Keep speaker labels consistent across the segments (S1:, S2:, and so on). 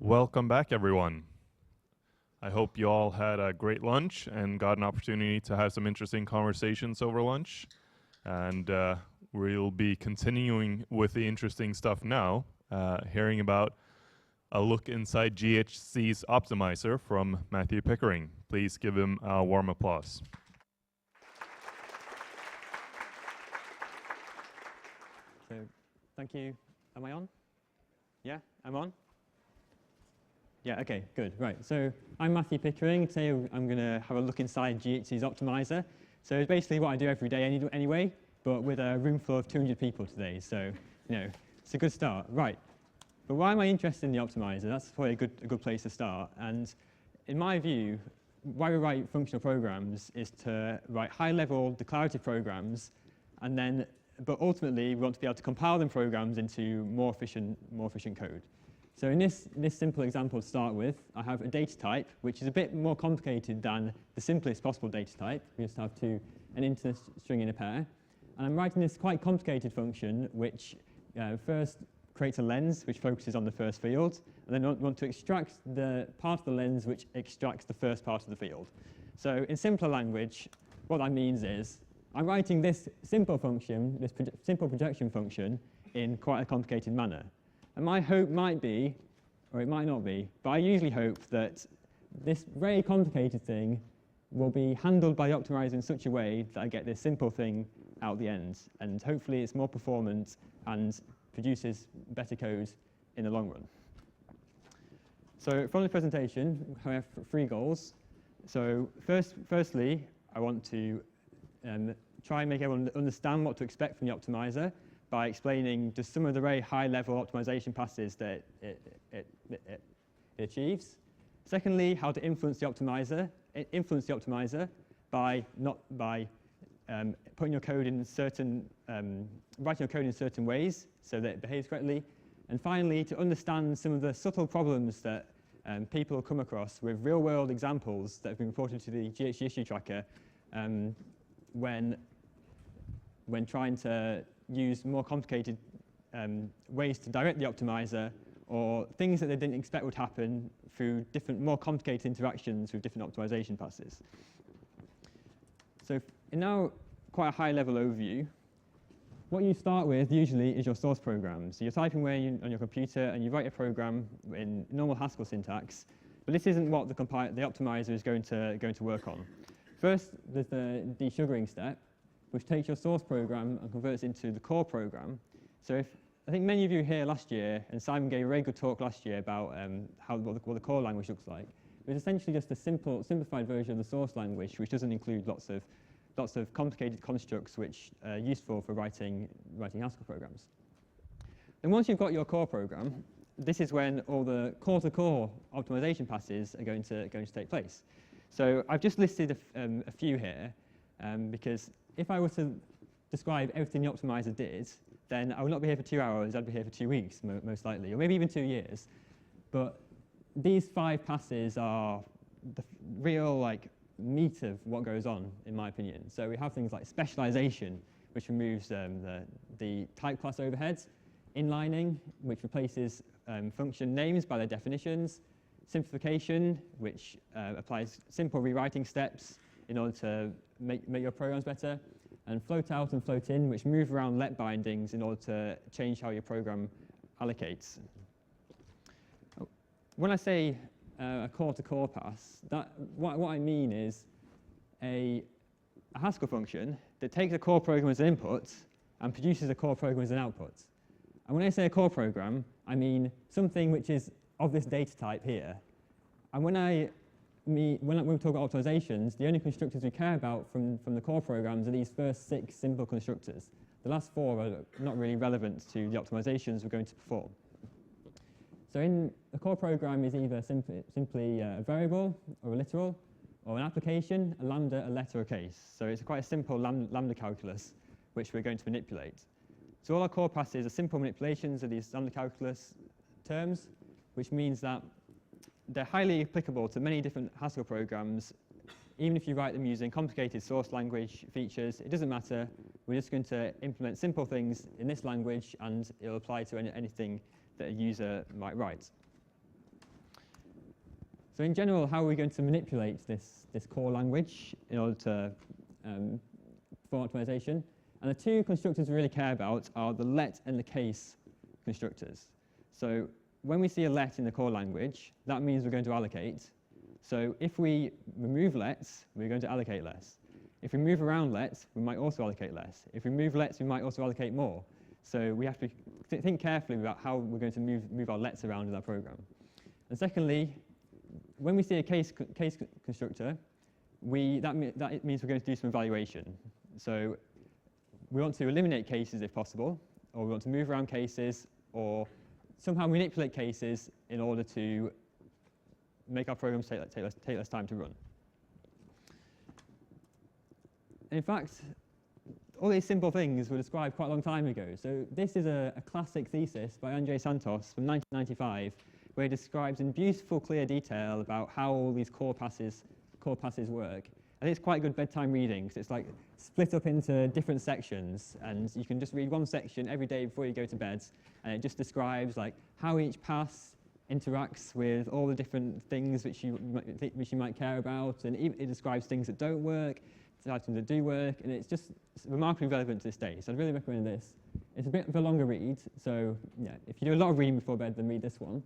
S1: Welcome back, everyone. I hope you all had a great lunch and got an opportunity to have some interesting conversations over lunch. And we'll be continuing with the interesting stuff now, hearing about a look inside GHC's Optimiser from Matthew Pickering. Please give him a warm applause.
S2: So, thank you. Am I on? Yeah, I'm on? Yeah, okay, good. Right, so I'm Matthew Pickering. Today I'm going to have a look inside GHC's Optimiser. So it's basically what I do every day anyway, but with a room full of 200 people today. So, it's a good start. Right, but why am I interested in the Optimiser? That's probably a good place to start. And in my view, why we write functional programs is to write high-level declarative programs, and then, but ultimately we want to be able to compile them programs into more efficient code. So in this simple example to start with, I have a data type, which is a bit more complicated than the simplest possible data type. We just have an integer string in a pair. And I'm writing this quite complicated function, which first creates a lens, which focuses on the first field, and then want to extract the part of the lens which extracts the first part of the field. So in simpler language, what that means is I'm writing this simple function, this simple projection function, in quite a complicated manner. And my hope might be, or it might not be, but I usually hope that this very complicated thing will be handled by the optimizer in such a way that I get this simple thing out the end. And hopefully it's more performant and produces better code in the long run. So from the presentation, I have 3 goals. So firstly, I want to try and make everyone understand what to expect from the optimizer by explaining just some of the very high-level optimization passes that it achieves. Secondly, how to influence the optimizer by putting your code in writing your code in certain ways so that it behaves correctly. And finally, to understand some of the subtle problems that people come across with real-world examples that have been reported to the GHC issue tracker when trying to use more complicated ways to direct the optimizer, or things that they didn't expect would happen through more complicated interactions with different optimization passes. So in now quite a high-level overview, what you start with usually is your source program. So you're typing away on your computer and you write a program in normal Haskell syntax, but this isn't what the optimizer is going to work on. First, there's the desugaring step, which takes your source program and converts it into the core program. So I think many of you here last year, and Simon gave a very good talk last year about what the core language looks like. It's essentially just a simplified version of the source language, which doesn't include lots of complicated constructs which are useful for writing Haskell programs. And once you've got your core program, this is when all the core-to-core optimization passes are going to take place. So I've just listed a few here, because if I were to describe everything the optimizer did, then I would not be here for 2 hours, I'd be here for 2 weeks, most likely, or maybe even 2 years. But these 5 passes are the real meat of what goes on, in my opinion. So we have things like specialization, which removes the type class overheads, inlining, which replaces function names by their definitions, simplification, which applies simple rewriting steps in order to make your programs better, and float out and float in, which move around let bindings in order to change how your program allocates. When I say a core-to-core pass, what I mean is a Haskell function that takes a core program as an input and produces a core program as an output. And when I say a core program, I mean something which is of this data type here. And when we talk about optimizations, the only constructors we care about from the core programs are these first 6 simple constructors. The last 4 are not really relevant to the optimizations we're going to perform. So in the core program is either simply a variable or a literal, or an application, a lambda, a letter, a case. So it's quite a simple lambda calculus which we're going to manipulate. So all our core passes are simple manipulations of these lambda calculus terms, which means that they're highly applicable to many different Haskell programs. Even if you write them using complicated source language features, it doesn't matter. We're just going to implement simple things in this language, and it'll apply to anything that a user might write. So in general, how are we going to manipulate this core language in order to perform optimization? And the two constructors we really care about are the let and the case constructors. So when we see a let in the core language, that means we're going to allocate. So if we remove lets, we're going to allocate less. If we move around lets, we might also allocate less. If we move lets, we might also allocate more. So we have to think carefully about how we're going to move our lets around in our program. And secondly, when we see a case constructor, that means we're going to do some evaluation. So we want to eliminate cases if possible, or we want to move around cases, or somehow manipulate cases in order to make our programs take less time to run. In fact, all these simple things were described quite a long time ago. So this is a classic thesis by Andrei Santos from 1995, where he describes in beautiful, clear detail about how all these core passes work. I think it's quite good bedtime reading, because it's like split up into different sections, and you can just read one section every day before you go to bed, and it just describes like how each pass interacts with all the different things which you might care about, and it describes things that don't work, items that do work, and it's remarkably relevant to this day. So I'd really recommend this. It's a bit of a longer read, so yeah, if you do a lot of reading before bed, then read this one.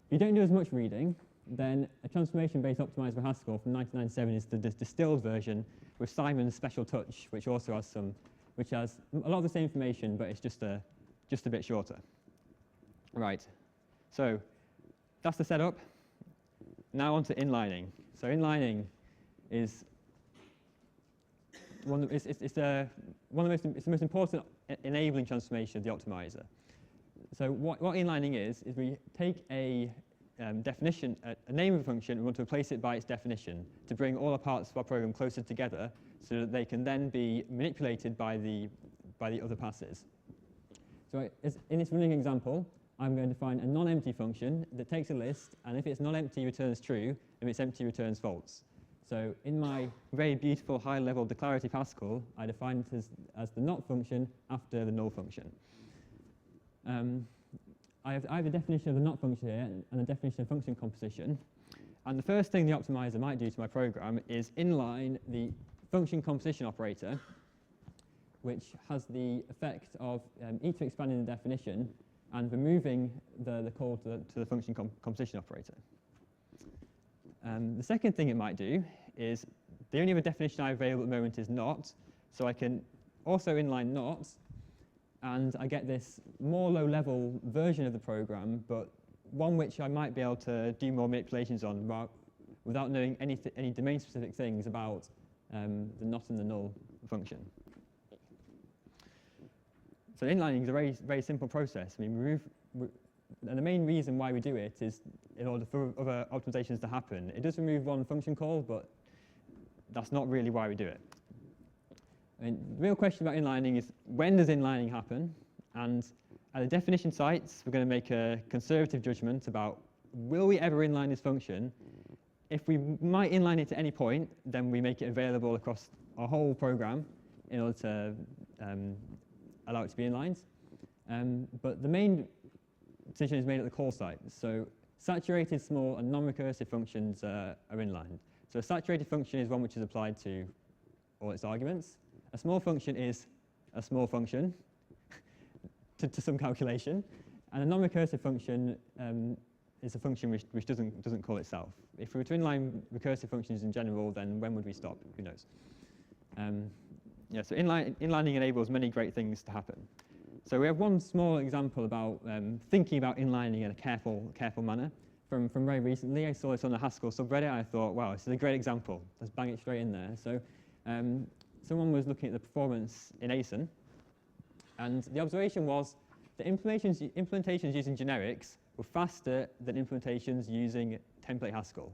S2: If you don't do as much reading, then a transformation-based optimizer for Haskell from 1997 is the distilled version with Simon's special touch, which also has a lot of the same information, but it's just a bit shorter. Right. So that's the setup. Now on to inlining. So inlining is it's the most important enabling transformation of the optimizer. So what inlining is we take a definition, a name of a function, we want to replace it by its definition to bring all the parts of our program closer together so that they can then be manipulated by the other passes. So in this running example, I'm going to find a non-empty function that takes a list, and if it's non-empty, returns true, if it's empty, returns false. So in my very beautiful high-level declarative Haskell, I define it as the not function after the null function. I have a definition of the not function here and a definition of function composition. And the first thing the optimizer might do to my program is inline the function composition operator, which has the effect of either expanding the definition and removing the call to the function composition operator. The second thing it might do is the only other definition I have available at the moment is not, so I can also inline not, and I get this more low-level version of the program, but one which I might be able to do more manipulations on without knowing any domain-specific things about the not and the null function. So inlining is a very, very simple process. I mean, and the main reason why we do it is in order for other optimizations to happen. It does remove one function call, but that's not really why we do it. I mean, the real question about inlining is when does inlining happen? And at the definition sites, we're going to make a conservative judgment about will we ever inline this function. If we might inline it at any point, then we make it available across our whole program in order to allow it to be inlined. But the main decision is made at the call site. So saturated, small, and non-recursive functions are inlined. So a saturated function is one which is applied to all its arguments. A small function is a small function to some calculation. And a non-recursive function is a function which doesn't call itself. If we were to inline recursive functions in general, then when would we stop? Who knows? Yeah, so inlining enables many great things to happen. So we have one small example about thinking about inlining in a careful manner. From very recently, I saw this on the Haskell subreddit. I thought, wow, this is a great example. Let's bang it straight in there. So someone was looking at the performance in ASIN, and the observation was that implementations using generics were faster than implementations using template Haskell.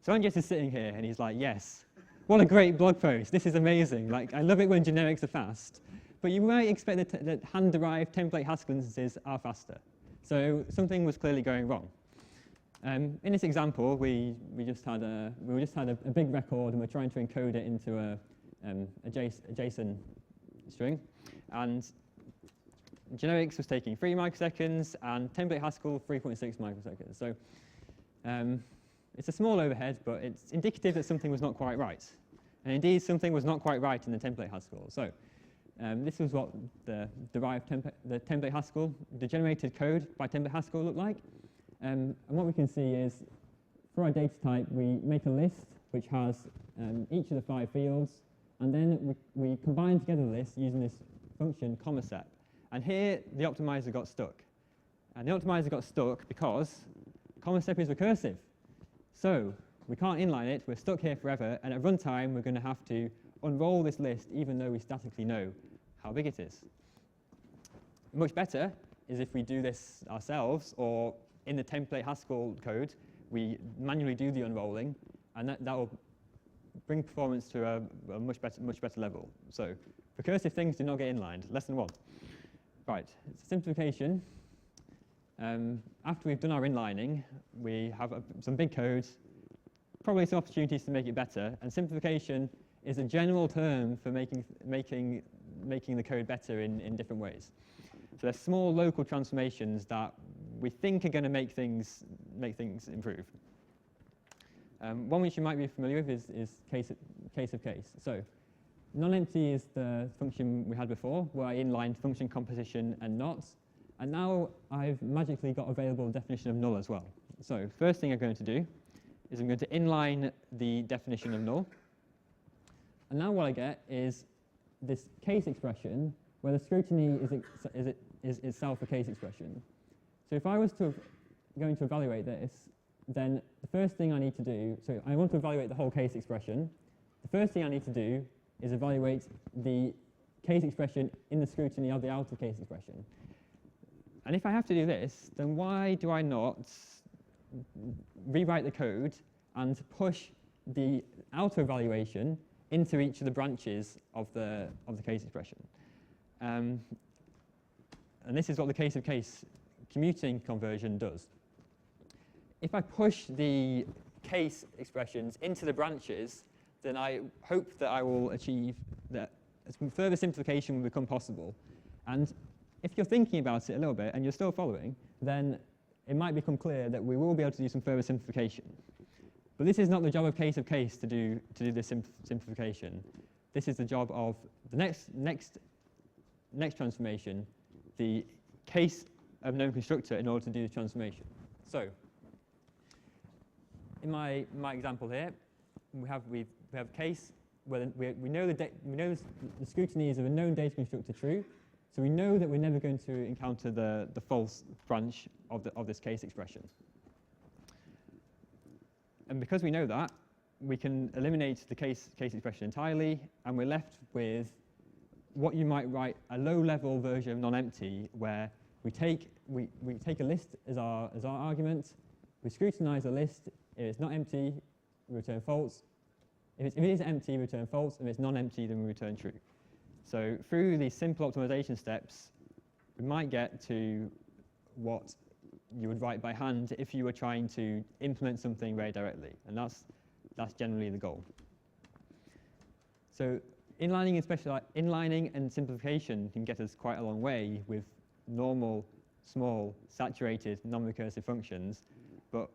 S2: So Andres is sitting here, and he's like, yes, what a great blog post. This is amazing. Like, I love it when generics are fast. But you might expect that hand-derived template Haskell instances are faster. So something was clearly going wrong. In this example, we just had a big record, and we're trying to encode it into a JSON string. And generics was taking 3 microseconds, and template Haskell 3.6 microseconds. So It's a small overhead, but it's indicative that something was not quite right. And indeed, something was not quite right in the template Haskell. So this was what the derived the template Haskell, the generated code by template Haskell looked like. And what we can see is, for our data type, we make a list which has each of the 5 fields, and then we combine together the list using this function commasep. And here, the optimizer got stuck. And the optimizer got stuck because commasep is recursive. So we can't inline it, we're stuck here forever, and at runtime, we're going to have to unroll this list even though we statically know how big it is. Much better is if we do this ourselves, or in the template Haskell code, we manually do the unrolling, and that will bring performance to a much better level. So recursive things do not get inlined. Lesson 1. Right, it's a simplification. After we've done our inlining, we have some big code, probably some opportunities to make it better, and simplification is a general term for making the code better in different ways. So there's small local transformations that we think are going to make things improve. One which you might be familiar with is case of case. So non-empty is the function we had before, where I inlined function composition and not. And now I've magically got available definition of null as well. So first thing I'm going to do is I'm going to inline the definition of null. And now what I get is this case expression where the scrutiny is itself a case expression. So if I was going to evaluate this, then the first thing I need to do, so I want to evaluate the whole case expression. The first thing I need to do is evaluate the case expression in the scrutiny of the outer case expression. And if I have to do this, then why do I not rewrite the code and push the outer evaluation into each of the branches of the case expression? And this is what the case of case commuting conversion does. If I push the case expressions into the branches, then I hope that I will achieve that further simplification will become possible. And if you're thinking about it a little bit and you're still following, then it might become clear that we will be able to do some further simplification. But this is not the job of case to do this simplification. This is the job of the next transformation, the case of known constructor, in order to do the transformation. So in my example here, we have a case where we know the scrutiny is of a known data constructor true. So we know that we're never going to encounter the false branch of this case expression. And because we know that, we can eliminate the case expression entirely, and we're left with what you might write a low-level version of non-empty, where we take a list as our argument, we scrutinize the list. If it's not empty, we return false. If it is empty, we return false. If it's non-empty, then we return true. So through these simple optimization steps, we might get to what you would write by hand if you were trying to implement something very directly. And that's generally the goal. So inlining and simplification can get us quite a long way with normal, small, saturated, non-recursive functions. But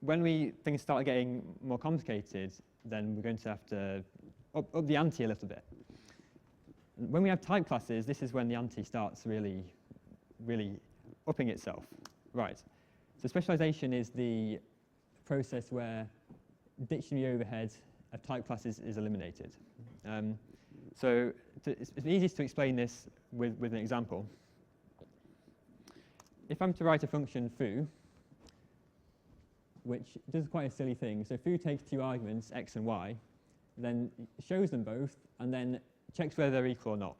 S2: when things start getting more complicated, then we're going to have to up the ante a little bit. When we have type classes, this is when the ante starts really upping itself. Right. So specialization is the process where dictionary overhead of type classes is eliminated. So it's easiest to explain this with an example. If I'm to write a function foo, which does quite a silly thing, so foo takes 2 arguments, x and y, then shows them both, and then checks whether they're equal or not.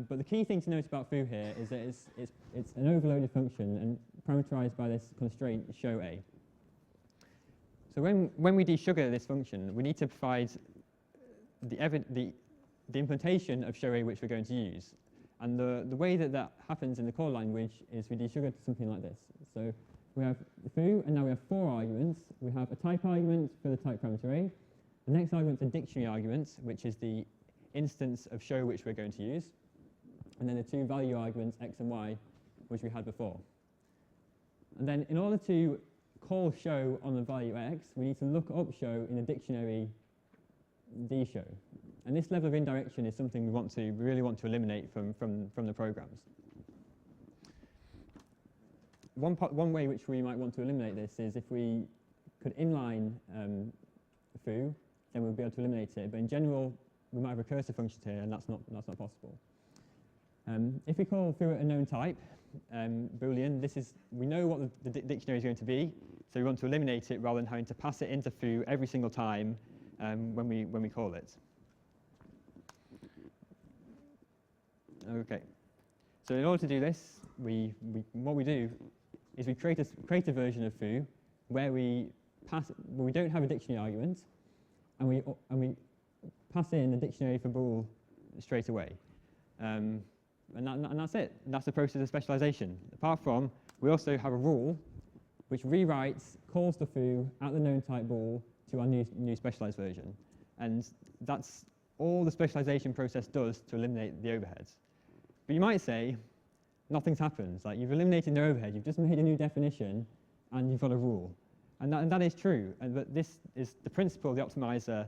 S2: But the key thing to note about foo here is that it's an overloaded function and parameterized by this constraint show a. So when we desugar this function, we need to provide the implementation of show a which we're going to use. And the way that happens in the core language is we desugar to something like this. So we have foo, and now we have 4 arguments. We have a type argument for the type parameter a. The next argument is a dictionary argument, which is the instance of show which we're going to use. And then the 2 value arguments, x and y, which we had before. And then in order to call show on the value x, we need to look up show in the dictionary dshow. And this level of indirection is something we really want to eliminate from the programs. One way which we might want to eliminate this is if we could inline foo, then we'll be able to eliminate it. But in general, we might have recursive functions here, and that's not possible. If we call foo at a known type, Boolean, we know what the dictionary is going to be, so we want to eliminate it rather than having to pass it into foo every single time when we call it. Okay. So in order to do this, what we do is we create a version of foo where we don't have a dictionary argument, and we pass in the dictionary for bool straight away. And that's it. That's the process of specialization. Apart from, we also have a rule which rewrites, calls the foo at the known type bool to our new specialized version. And that's all the specialization process does to eliminate the overheads. But you might say, nothing's happened. Like, you've eliminated the overhead, you've just made a new definition, and you've got a rule. And that is true. But this is the principle the optimizer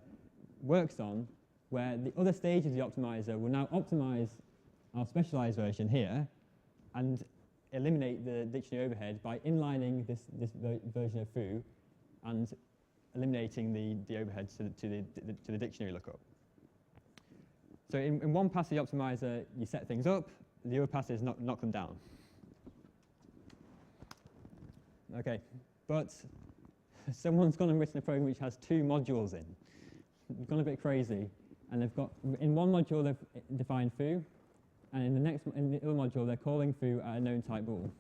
S2: works on, where the other stages of the optimizer will now optimize our specialized version here and eliminate the dictionary overhead by inlining this version of foo and eliminating the overhead to the dictionary lookup. So in one pass of the optimizer, you set things up. The other pass is knock them down. OK, but someone's gone and written a program which has 2 modules in. They've gone a bit crazy, and they've got in one module they've defined foo, and in the other module they're calling foo at a known type bool.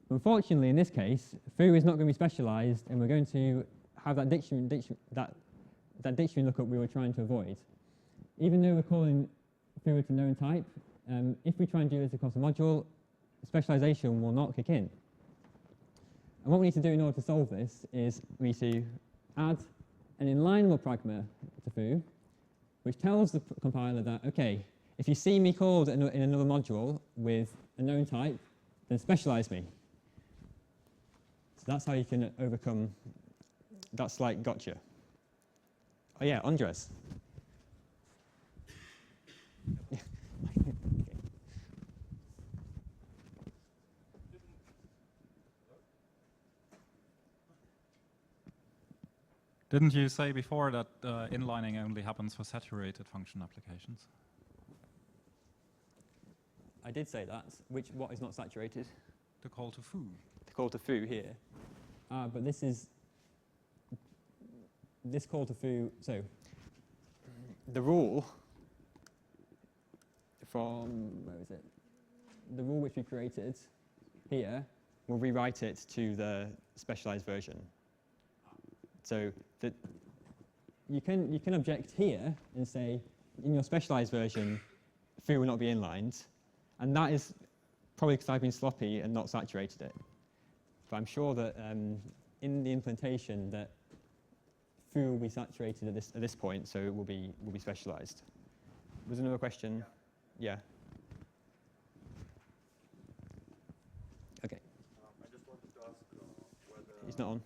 S2: Unfortunately, in this case, foo is not going to be specialized, and we're going to have that dictionary lookup we were trying to avoid. Even though we're calling foo at a known type, if we try and do this across a module, specialization will not kick in. And what we need to do in order to solve this is we need to add an inlineable pragma to foo, which tells the compiler that, OK, if you see me called in another module with a known type, then specialize me. So that's how you can overcome that slight gotcha. Oh yeah, Andres.
S3: Didn't you say before that inlining only happens for saturated function applications?
S2: I did say that. What is not saturated?
S3: The call to foo.
S2: The call to foo here. But this call to foo, so the rule from, where is it? The rule which we created here, we'll rewrite it to the specialized version. So that you can object here and say, in your specialized version, foo will not be inlined. And that is probably because I've been sloppy and not saturated it. But I'm sure that in the implementation that foo will be saturated at this point, so it will be specialized. Was there another question? Yeah. Okay.
S4: I just wanted to ask whether...
S2: He's not on.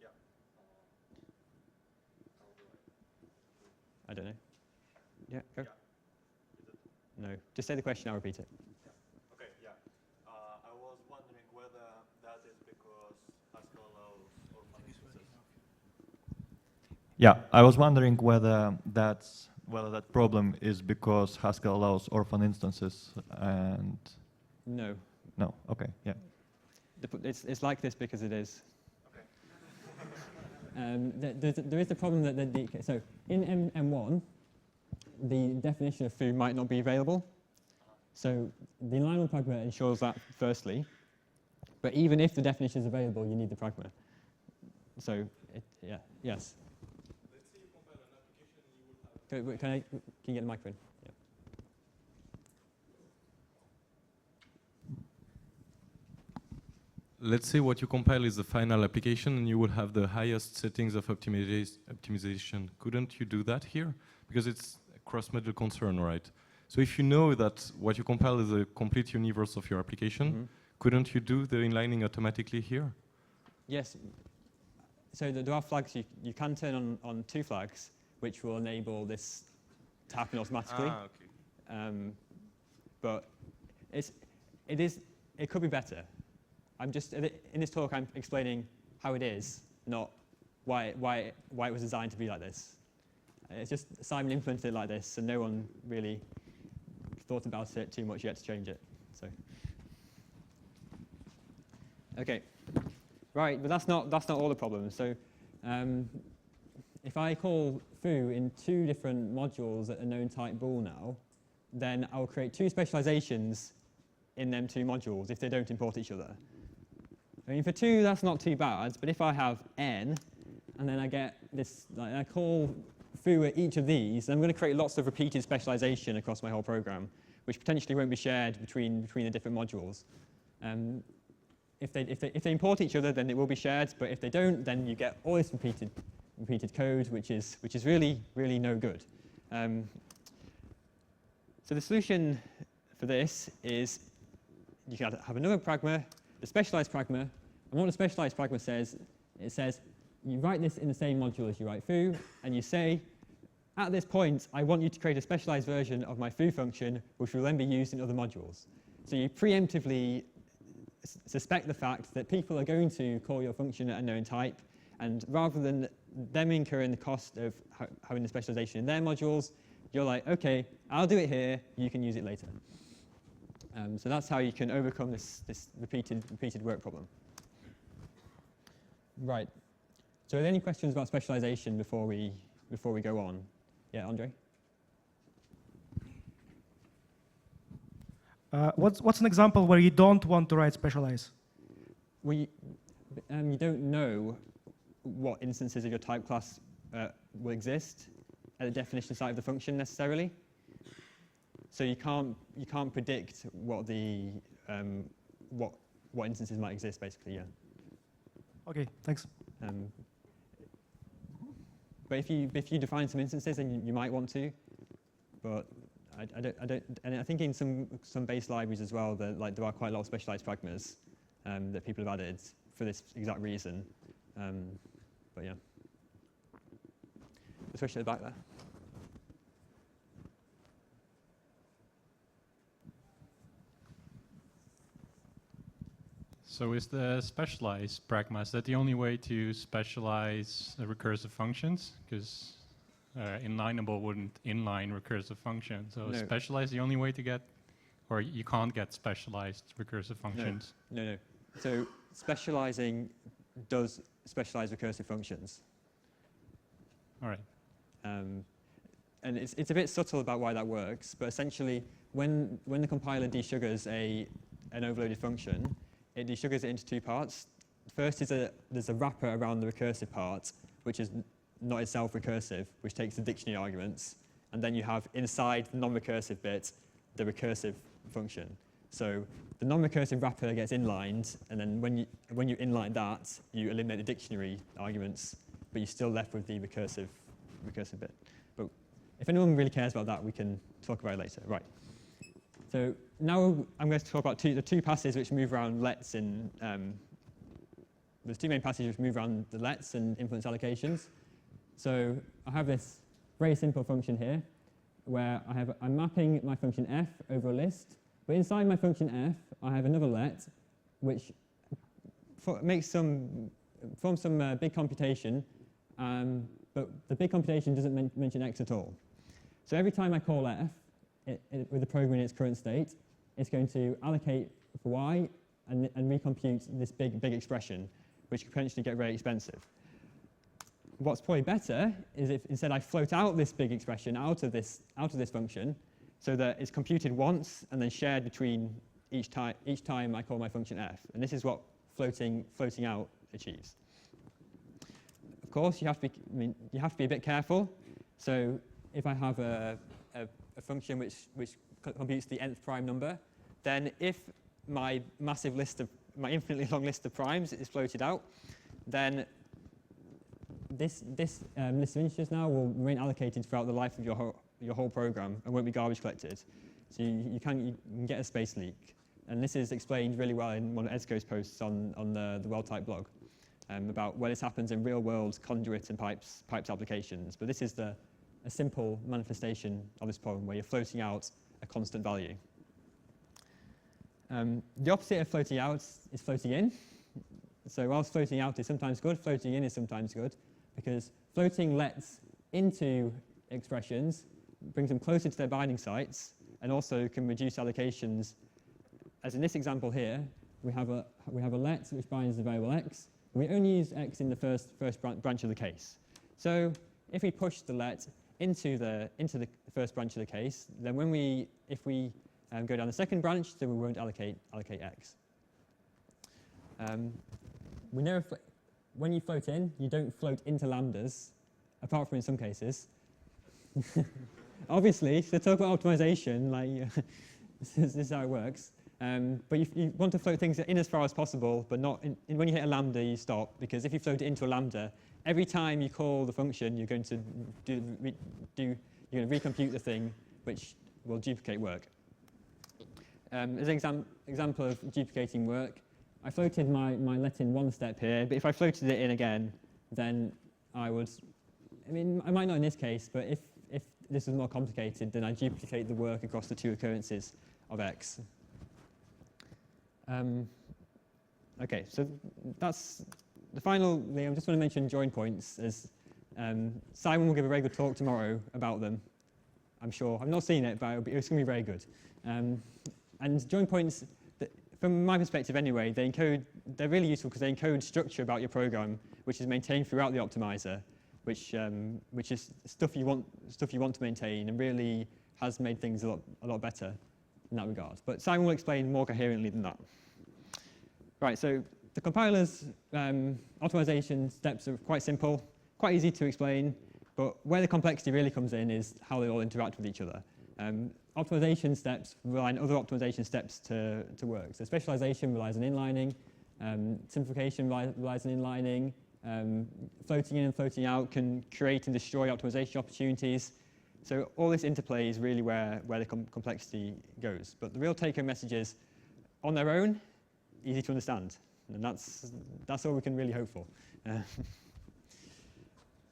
S4: Yeah.
S2: I don't know. Yeah, go.
S4: Yeah.
S2: No, just say the question, I'll repeat it.
S4: Yeah. Okay, yeah. I was wondering whether that is because Haskell allows orphan instances.
S5: Yeah, I was wondering whether that problem is because Haskell allows orphan instances and...
S2: No.
S5: No, okay, yeah.
S2: It's like this because it is.
S4: Okay.
S2: There is the problem that so in M1, the definition of foo might not be available. So the inlineable pragma ensures that firstly. But even if the definition is available, you need the pragma. So, yeah, yes.
S4: Let's say you compile an application and you will have...
S2: Can you get the microphone? Yeah.
S6: Let's say what you compile is the final application and you will have the highest settings of optimization. Couldn't you do that here? Because it's a cross-module concern, right? So if you know that what you compile is a complete universe of your application, couldn't you do the inlining automatically here?
S2: Yes. So there are flags you can turn on 2 flags, which will enable this to happen automatically.
S6: Okay.
S2: But it could be better. I'm just in this talk I'm explaining how it is, not why it was designed to be like this. It's just Simon implemented it like this, and no one really thought about it too much yet to change it. So, okay, right, but that's not all the problems. So, if I call foo in 2 different modules at a known type bool now, then I'll create 2 specializations in them 2 modules if they don't import each other. I mean, for 2, that's not too bad, but if I have n, and then I get this, like, I call foo at each of these, I'm going to create lots of repeated specialization across my whole program, which potentially won't be shared between the different modules. If they import each other, then it will be shared, but if they don't, then you get all this repeated code, which is really, really no good. So the solution for this is you can have another pragma, the specialized pragma, and what the specialized pragma says, it says you write this in the same module as you write foo, and you say, at this point, I want you to create a specialized version of my foo function, which will then be used in other modules. So you preemptively suspect the fact that people are going to call your function at a known type, and rather than them incurring the cost of having the specialization in their modules, you're like, OK, I'll do it here. You can use it later. So that's how you can overcome this repeated work problem. Right. So are there any questions about specialization before we go on? Yeah, Andre?
S7: What's an example where you don't want to write specialize?
S2: Well, you don't know what instances of your type class will exist at the definition side of the function necessarily. So you can't predict what the what instances might exist basically. Yeah.
S7: Okay, thanks.
S2: But if you define some instances, then you might want to. But I don't. And I think in some base libraries as well, there are quite a lot of specialized pragmas that people have added for this exact reason. But yeah. Let's switch to the back there.
S8: So is the specialized pragma, is that the only way to specialize the recursive functions? Because inlineable wouldn't inline recursive functions. So
S2: No.
S8: specialize the only way to get, or you can't get specialized recursive functions?
S2: No. So specializing does specialize recursive functions.
S8: All right.
S2: And it's a bit subtle about why that works, but essentially when the compiler desugars an overloaded function, it desugars it into 2 parts. First is there's a wrapper around the recursive part, which is not itself recursive, which takes the dictionary arguments, and then you have inside the non-recursive bit the recursive function. So the non-recursive wrapper gets inlined, and then when you inline that, you eliminate the dictionary arguments, but you're still left with the recursive bit. But if anyone really cares about that, we can talk about it later. Right. So now I'm going to talk about the 2 passes which move around lets in. There's 2 main passes which move around the lets and influence allocations. So I have this very simple function here, where I'm mapping my function f over a list. But inside my function f, I have another let, which forms some big computation, but the big computation doesn't mention x at all. So every time I call f, with the program in its current state, it's going to allocate for y and recompute this big expression, which could potentially get very expensive. What's probably better is if instead I float out this big expression out of this function, so that it's computed once and then shared between each time I call my function f. And this is what floating out achieves. Of course, you have to be a bit careful. So if I have a function which computes the nth prime number, then if my infinitely long list of primes is floated out, then this list of integers now will remain allocated throughout the life of your whole program and won't be garbage collected. So you can get a space leak. And this is explained really well in one of Ezko's posts on the well-type blog about where this happens in real-world conduit and pipes applications. But this is a simple manifestation of this problem where you're floating out a constant value. The opposite of floating out is floating in. So whilst floating out is sometimes good, floating in is sometimes good, because floating lets into expressions, brings them closer to their binding sites, and also can reduce allocations. As in this example here, we have a let which binds the variable x. We only use x in the first branch of the case. So if we push the let into the first branch of the case, then if we go down the second branch, then we won't allocate x. We know when you float in, you don't float into lambdas, apart from in some cases. Obviously, to talk about optimization, like this is how it works. But you want to float things in as far as possible, but not when you hit a lambda, you stop, because if you float it into a lambda, every time you call the function, you're going to recompute the thing, which will duplicate work. As an example of duplicating work, I floated my let in one step here, but if I floated it in again, then I might not in this case, but if this was more complicated, then I duplicate the work across the two occurrences of x. Okay, so that's the final thing. I just want to mention join points, as Simon will give a very good talk tomorrow about them, I'm sure. I've not seen it, but it's going to be very good. And join points, from my perspective anyway, they're really useful because they encode structure about your program, which is maintained throughout the optimizer, which is stuff you want to maintain, and really has made things a lot better in that regard. But Simon will explain more coherently than that. Right, so the compiler's optimization steps are quite simple, quite easy to explain, but where the complexity really comes in is how they all interact with each other. Optimization steps rely on other optimization steps to work. So specialization relies on inlining, simplification relies on inlining, floating in and floating out can create and destroy optimization opportunities. So all this interplay is really where the complexity goes. But the real take-home message is, on their own, easy to understand. And that's all we can really hope for.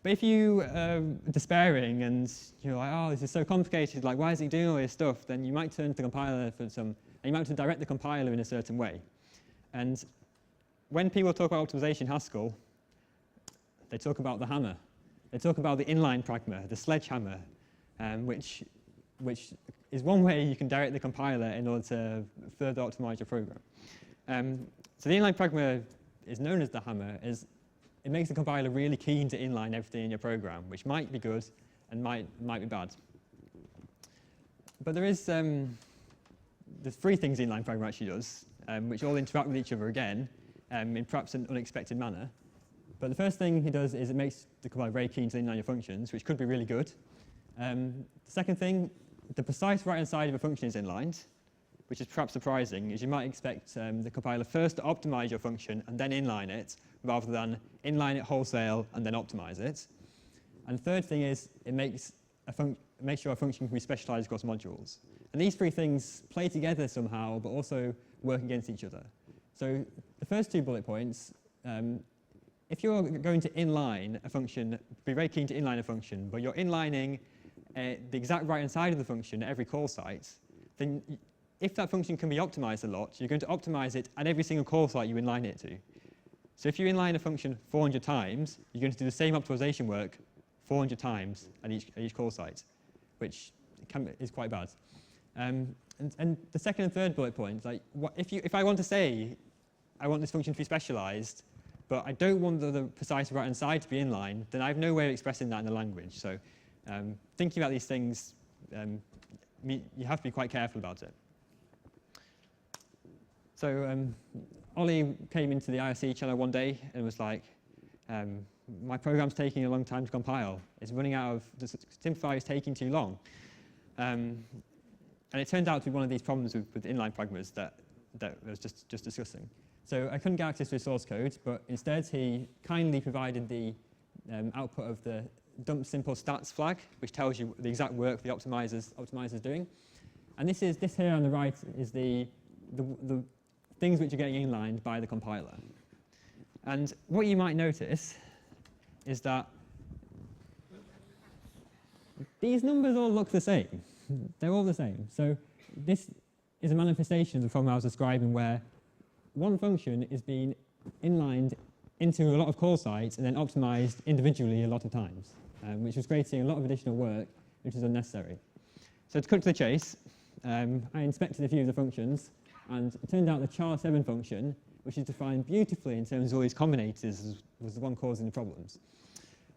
S2: But if you are despairing and you're like, oh, this is so complicated, like, why is it doing all this stuff? Then you might turn to the compiler and you might have to direct the compiler in a certain way. And when people talk about optimization in Haskell, they talk about the hammer. They talk about the inline pragma, the sledgehammer, which is one way you can direct the compiler in order to further optimize your program. So the inline pragma is known as the hammer. It makes the compiler really keen to inline everything in your program, which might be good and might be bad. But there's 3 things inline pragma actually does, which all interact with each other again in perhaps an unexpected manner. But the first thing it does is it makes the compiler very keen to inline your functions, which could be really good. The second thing, the precise right-hand side of a function is inlined, which is perhaps surprising, as you might expect the compiler first to optimize your function and then inline it, rather than inline it wholesale and then optimize it. And the third thing is it makes sure a function can be specialized across modules. And these 3 things play together somehow, but also work against each other. So the first 2 bullet points, if you're going to inline a function, be very keen to inline a function, but you're inlining the exact right-hand side of the function at every call site, then if that function can be optimized a lot, you're going to optimize it at every single call site you inline it to. So if you inline a function 400 times, you're going to do the same optimization work 400 times at each call site, which is quite bad. And the second and third bullet points, like if I want to say I want this function to be specialized, but I don't want the precise right-hand side to be inline, then I have no way of expressing that in the language. So thinking about these things, you have to be quite careful about it. So Ollie came into the IRC channel one day and was like, my program's taking a long time to compile. It's running out of, the simplifier is taking too long. And it turned out to be one of these problems with inline pragmas that I was just discussing. So I couldn't get access to his source code, but instead he kindly provided the output of the dump simple stats flag, which tells you the exact work the optimizer's doing. And this here on the right is the the things which are getting inlined by the compiler. And what you might notice is that these numbers all look the same. They're all the same. So this is a manifestation of the problem I was describing, where one function is being inlined into a lot of call sites and then optimized individually a lot of times, which was creating a lot of additional work, which is unnecessary. So to cut to the chase, I inspected a few of the functions, and it turned out the char7 function, which is defined beautifully in terms of all these combinators, was the one causing the problems.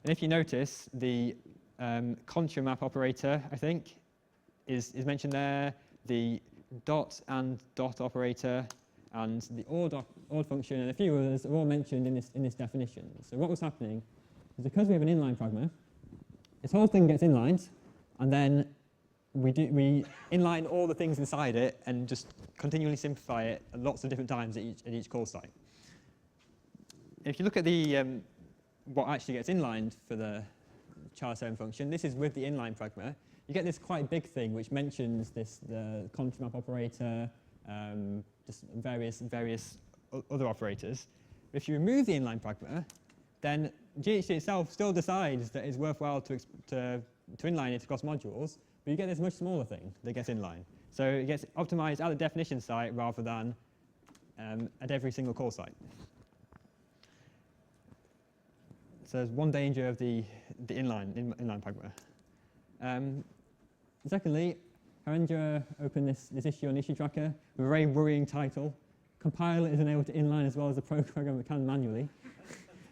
S2: And if you notice, the contra map operator, I think, is mentioned there, the dot and dot operator, and the OR function, and a few others are all mentioned in this definition. So what was happening is, because we have an inline pragma, this whole thing gets inlined, and then we inline all the things inside it and just continually simplify it lots of different times at each call site. If you look at the what actually gets inlined for the char7 function, this is with the inline pragma. You get this quite big thing which mentions the contra map operator, just various other operators. If you remove the inline pragma, then GHC itself still decides that it's worthwhile to inline it across modules, but you get this much smaller thing that gets inline. So it gets optimized at the definition site rather than at every single call site. So there's one danger of the inline pragma. Secondly, Harendra opened this issue on Issue Tracker with a very worrying title. Compiler isn't able to inline as well as the programmer can manually.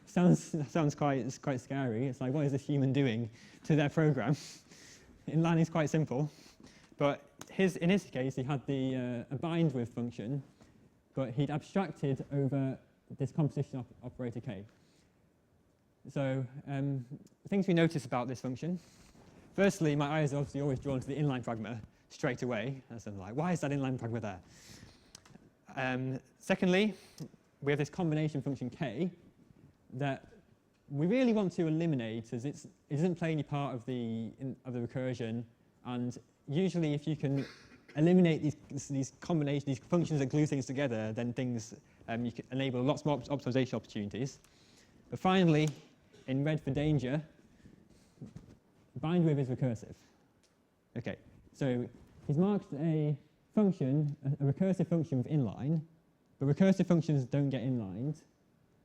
S2: Sounds quite scary. It's like, what is this human doing to their program? Inlining is quite simple, but in his case, he had a bind with function, but he'd abstracted over this composition operator k. So things we notice about this function. Firstly, my eyes are obviously always drawn to the inline pragma straight away. And so I'm like, why is that inline pragma there? Secondly, we have this combination function k that we really want to eliminate, as it doesn't play any part of the recursion. And usually, if you can eliminate these combinations, these functions that glue things together, then you can enable lots more optimization opportunities. But finally, in red for danger, bind with is recursive. Okay, so he's marked a function, a recursive function with inline, but recursive functions don't get inlined.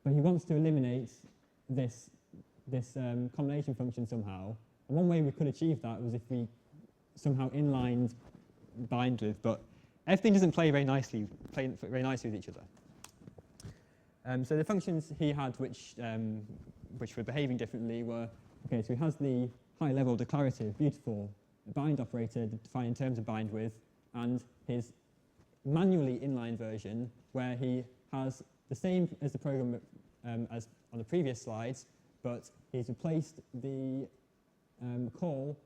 S2: But he wants to eliminate this combination function somehow. And one way we could achieve that was if we somehow inlined bind with, but everything doesn't play very nicely with each other. So the functions he had which were behaving differently were, okay, so he has the high-level declarative, beautiful bind operator defined in terms of bind with, and his manually inline version where he has the same as the program as on the previous slides, but he's replaced the call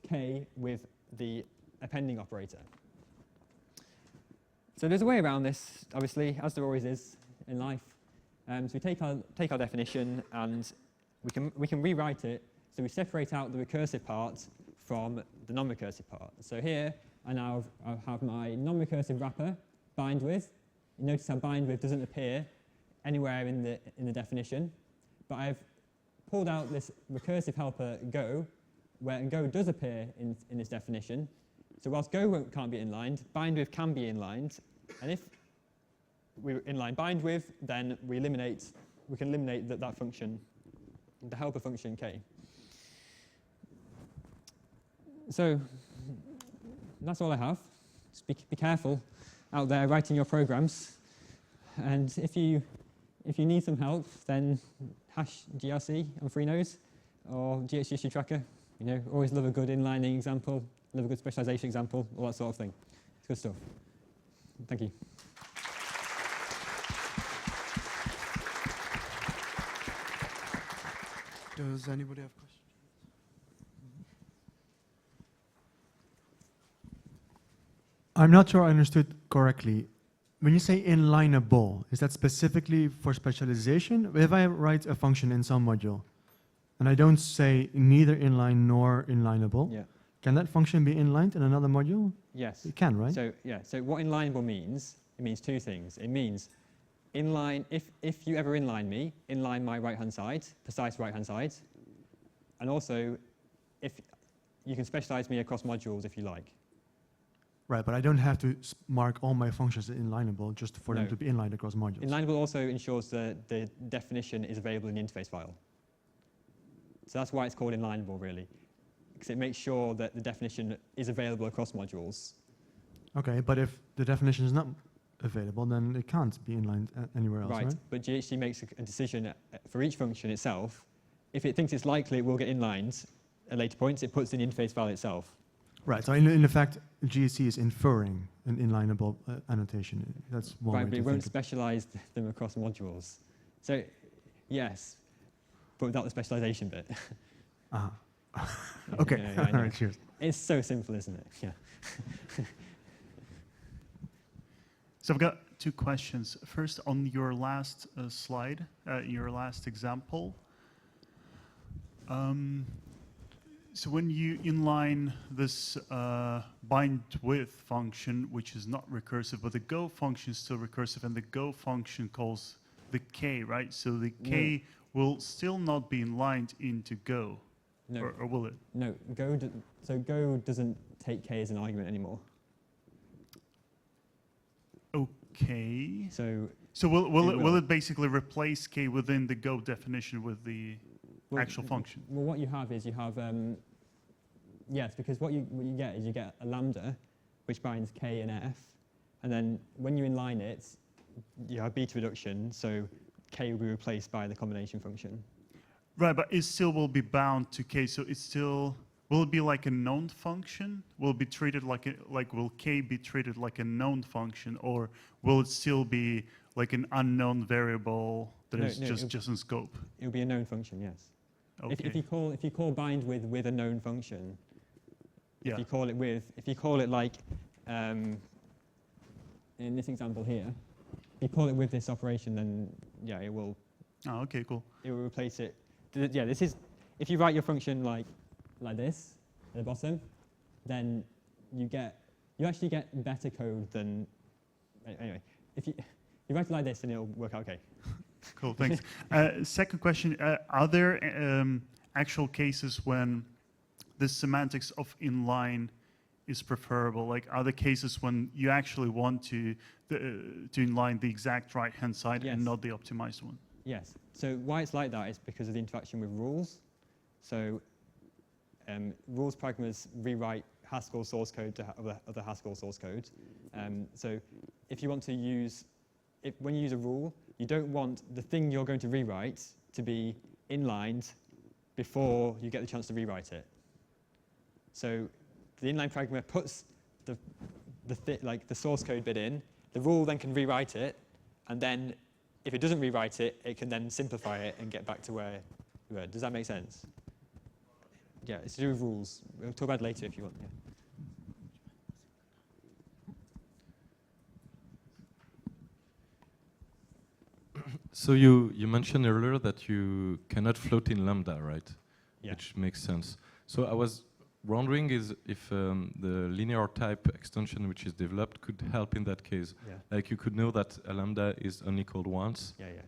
S2: to k with the appending operator. So there's a way around this, obviously, as there always is in life. So we take our definition and we can rewrite it. So we separate out the recursive part from the non-recursive part. So here I now have my non-recursive wrapper bind with. You notice how bind with doesn't appear anywhere in the definition, but I've pulled out this recursive helper go, where go does appear in this definition. So whilst go can't be inlined, bind with can be inlined, and if we inline bind with, then we can eliminate that function, the helper function k. So that's all I have. Just be careful out there writing your programs, and if you need some help, then #GRC on FreeNode or GHC issue tracker. You know, always love a good inlining example, love a good specialization example, all that sort of thing. It's good stuff. Thank you.
S9: Does anybody have questions?
S10: I'm not sure I understood correctly. When you say inlineable, is that specifically for specialization? If I write a function in some module, and I don't say neither inline nor inlineable, can that function be inlined in another module?
S2: Yes.
S10: It can, right?
S2: So yeah. So what inlineable means it means two things. It means inline, if you ever inline me, inline my right-hand side, precise right-hand side, and also if you can specialize me across modules if you like.
S10: Right, but I don't have to mark all my functions inlineable just for them
S2: No.
S10: to be inlined across modules.
S2: Inlineable also ensures that the definition is available in the interface file. So that's why it's called inlineable, really, because it makes sure that the definition is available across modules.
S10: Okay, but if the definition is not available, then it can't be inlined anywhere else, right?
S2: But GHC makes a decision for each function itself. If it thinks it's likely it will get inlined at later points, it puts in the interface file itself.
S10: Right, so in effect, GHC is inferring an inlineable annotation. That's one way
S2: Right, but
S10: to
S2: it won't
S10: think
S2: specialize them across modules. So, yes, but without the specialization bit.
S10: Uh-huh. Okay,
S2: Yeah, I know.
S10: all right, cheers.
S2: It's so simple, isn't it? Yeah.
S11: So I've got two questions. First, on your last slide, your last example. So when you inline this bind with function, which is not recursive, but the go function is still recursive, and the go function calls the k, right? So the k will still not be inlined into go,
S2: No.
S11: or will it?
S2: No, so Go doesn't take k as an argument anymore.
S11: Okay.
S2: So
S11: will it basically replace k within the go definition with the actual function?
S2: Well, what you have is you have yes, because what you get is you get a lambda which binds k and f, and then when you inline it, you have beta reduction, so k will be replaced by the combination function.
S11: Right, but it still will be bound to k, so it's still, will it be like a known function? Will it be treated like will k be treated like a known function, or will it still be like an unknown variable that is just in scope?
S2: It will be a known function, yes.
S11: Okay.
S2: If you call bind with a known function,
S11: Yeah.
S2: if you call it like in this example here, if you call it with this operation, then yeah, it will.
S11: Oh, okay, cool.
S2: It will replace it. Yeah, this is if you write your function like this at the bottom, then you actually get better code than anyway. If you write it like this, then it'll work out okay.
S11: Cool, thanks. Second question, are there actual cases when the semantics of inline is preferable? Like, are there cases when you actually want to inline the exact right-hand side
S2: Yes.
S11: and not the optimized one?
S2: Yes. So why it's like that is because of the interaction with rules. So rules pragmas rewrite Haskell source code to other Haskell source code. So if you want to use, when you use a rule, you don't want the thing you're going to rewrite to be inlined before you get the chance to rewrite it. So the inline pragma puts the source code bit in. The rule then can rewrite it, and then if it doesn't rewrite it, it can then simplify it and get back to where you were. Does that make sense? Yeah, it's to do with rules. We'll talk about it later if you want. Yeah.
S6: So you mentioned earlier that you cannot float in lambda, right?
S2: Yeah.
S6: Which makes sense. So I was wondering if the linear type extension which is developed could help in that case.
S2: Yeah.
S6: Like you could know that a lambda is unequaled once.
S2: Yeah, yeah.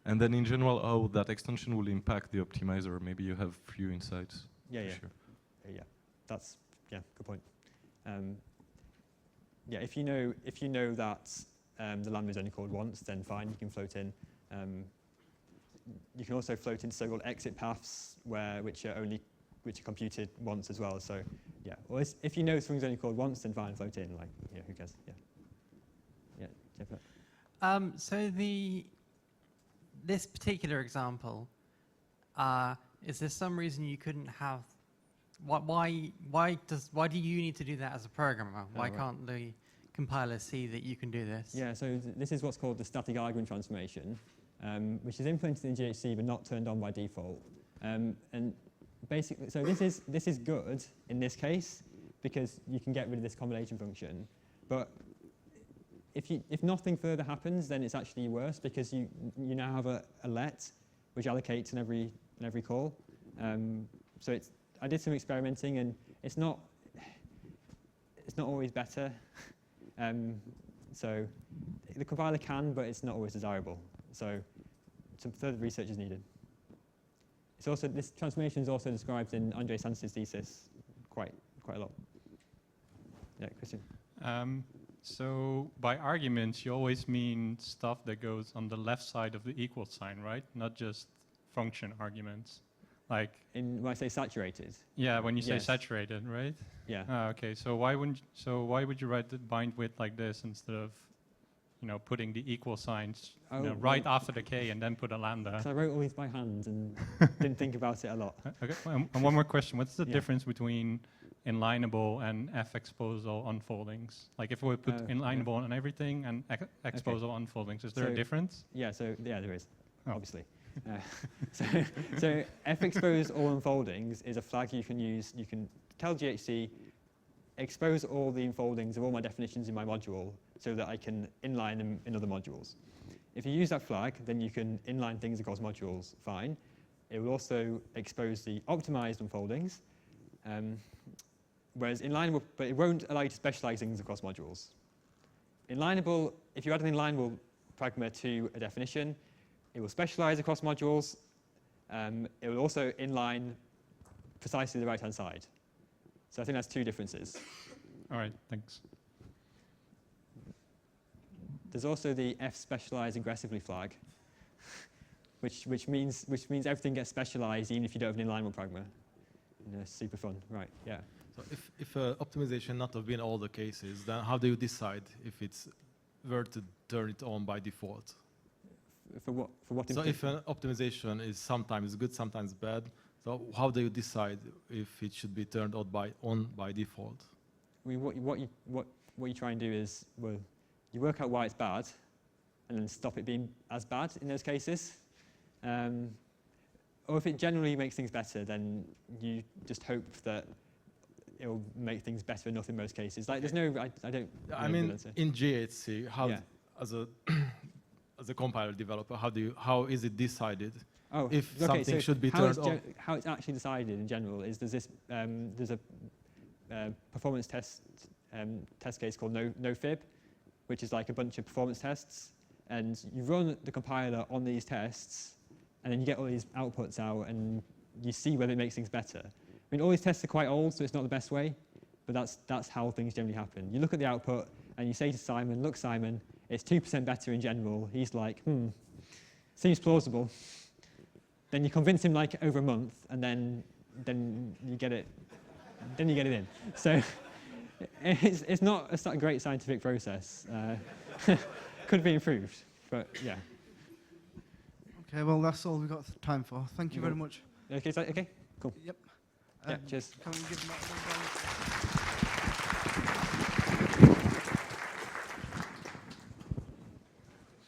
S6: And then in general, how that extension will impact the optimizer. Maybe you have few insights.
S2: Yeah, yeah.
S6: Sure.
S2: Yeah, that's good point. Yeah, if you know that the lambda is only called once, then fine, you can float in. You can also float in so-called exit paths which are computed once as well. So yeah, or if you know something's only called once, then fine, float in. Like who cares? Yeah.
S12: So this particular example, is there some reason you couldn't have? Why do you need to do that as a programmer? Why can't the compiler see that you can do this?
S2: Yeah, so this is what's called the static argument transformation, which is implemented in GHC but not turned on by default. And basically, so this is good in this case because you can get rid of this combination function. But if nothing further happens, then it's actually worse because you now have a let which allocates in every call. So I did some experimenting, and it's not always better. So the compiler can, but it's not always desirable. So some further research is needed. It's also, this transformation is also described in Andrei Sans's thesis quite a lot. Yeah, Christian.
S8: So by arguments, you always mean stuff that goes on the left side of the equal sign, right? Not just function arguments. Like
S2: when I say saturated.
S8: Yeah, when you say
S2: yes.
S8: saturated, right?
S2: Yeah.
S8: Okay. So why would you write the bind width like this instead of, putting the equal signs right after the k and then put a lambda?
S2: So I wrote all these by hand and didn't think about it a lot.
S8: Okay. And one more question: what's the difference between inlineable and f-exposal unfoldings? Like if we put inlineable on everything and exposal unfoldings, is there a difference?
S2: Yeah. So yeah, there is, obviously. So f-expose all unfoldings is a flag you can use. You can tell GHC, expose all the unfoldings of all my definitions in my module so that I can inline them in other modules. If you use that flag, then you can inline things across modules fine. It will also expose the optimized unfoldings, whereas inlineable, but it won't allow you to specialize things across modules. Inlineable, if you add an inlineable pragma to a definition, it will specialize across modules. It will also inline precisely the right-hand side. So I think that's two differences.
S8: All right, thanks.
S2: There's also the f specialize aggressively flag, which means everything gets specialized even if you don't have an inlineable pragma. Super fun, right? Yeah.
S13: So if optimization not have been all the cases, then how do you decide if it's where to turn it on by default?
S2: For what?
S13: So if an optimization is sometimes good, sometimes bad, so how do you decide if it should be turned on by default?
S2: I mean, what you try and do is, well, you work out why it's bad, and then stop it being as bad in those cases. Or if it generally makes things better, then you just hope that it will make things better enough in most cases. Like, there's no, I don't.
S13: I mean, in GHC, how as a compiler developer, how is it decided if something should be turned on?
S2: How it's actually decided in general is there's a performance test case called nofib, which is like a bunch of performance tests, and you run the compiler on these tests, and then you get all these outputs out, and you see whether it makes things better. I mean, all these tests are quite old, so it's not the best way, but that's how things generally happen. You look at the output, and you say to Simon, look, Simon, it's 2% better in general. He's like, seems plausible. Then you convince him like over a month, and then you get it. Then you get it in. So it's not a great scientific process. Could be improved, but yeah.
S9: Okay, well that's all we've got time for. Thank you very much.
S2: Okay, okay, cool.
S9: Yep.
S2: Yeah, cheers.
S9: Can we give them that one?